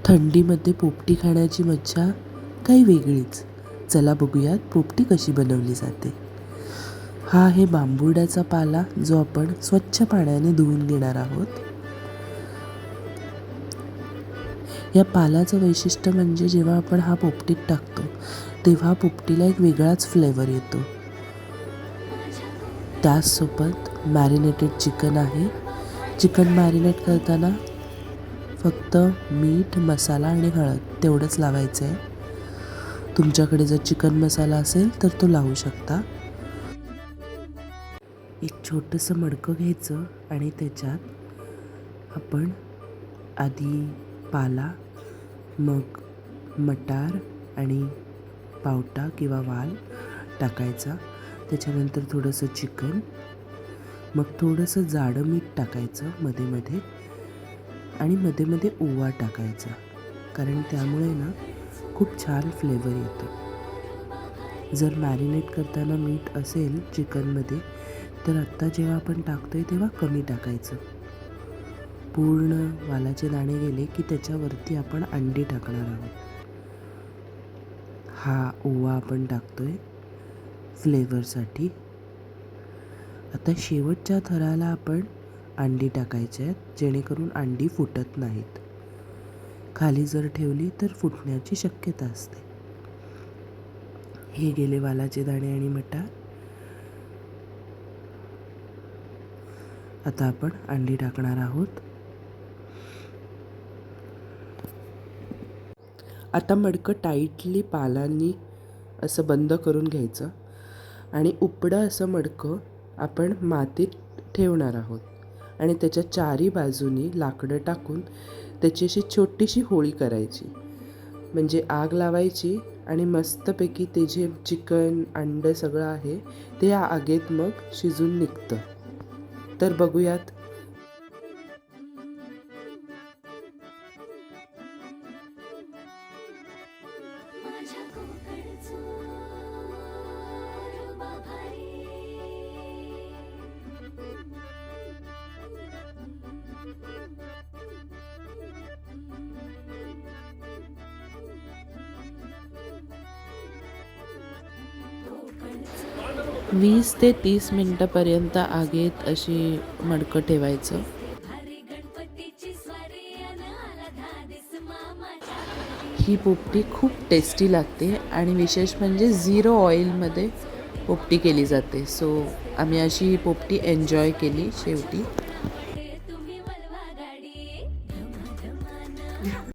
थंडीमध्ये पोपटी खाण्याची मज्जा काही वेगळीच. चला बघूयात पोपटी कशी बनवली जाते. हा आहे बांबुड्याचा पाला, जो आपण स्वच्छ पाण्याने धुवून घेणार आहोत. या पाल्याचं वैशिष्ट्य म्हणजे जेव्हा आपण हा पोपटीत टाकतो तेव्हा पोपटीला एक वेगळाच फ्लेवर येतो. त्याचसोबत मॅरिनेटेड चिकन आहे. चिकन मॅरिनेट करताना फक्त मीठ, मसाला आणि हळद तेवढंच लावायचं आहे. तुमच्याकडे जर चिकन मसाला असेल तर तो लावू शकता. एक छोटंसं मडकं घ्यायचं आणि त्याच्यात आपण आधी पाला, मग मटार आणि पावटा किंवा वाल टाकायचा. त्याच्यानंतर थोडंसं चिकन, मग थोडंसं जाडं मीठ टाकायचं मध्ये मध्ये, आणि मध्ये मध्ये ओवा टाकायचा, कारण त्यामुळे ना खूप छान फ्लेवर येतो. जर मॅरिनेट करताना मीठ असेल चिकनमध्ये तर आत्ता जेव्हा आपण टाकतोय तेव्हा कमी टाकायचं. पूर्ण वालाचे दाणे गेले की त्याच्यावरती आपण अंडी टाकणार आहोत. हा ओवा आपण टाकतोय फ्लेवरसाठी. आता शेवटच्या थराला आपण अंडी टाकायची आहेत, जेणेकरून अंडी फुटत नाहीत. खाली जर ठेवली तर फुटण्याची शक्यता असते. हे गेले वालाचे दाणे आणि मटार. आता आपण अंडी टाकणार आहोत. आता मडकं टाईटली पालांनी असं बंद करून घ्यायचं आणि उपडं असं मडकं आपण मातीत ठेवणार आहोत आणि त्याच्या चारी बाजूनी लाकडं टाकून त्याची अशी छोटीशी होळी करायची. म्हणजे आग लावायची आणि मस्तपैकी ते जे चिकन, अंडं सगळं आहे ते या आगीत मग शिजून निघतं. तर बघूयात. वीस ते 30 मिनिटापर्यंत आगीत अशी मडकं ठेवायचं. ही पोपटी खूप टेस्टी लागते आणि विशेष म्हणजे 0 ऑइलमध्ये पोपटी केली जाते. सो आम्ही अशी ही पोपटी एन्जॉय केली शेवटी.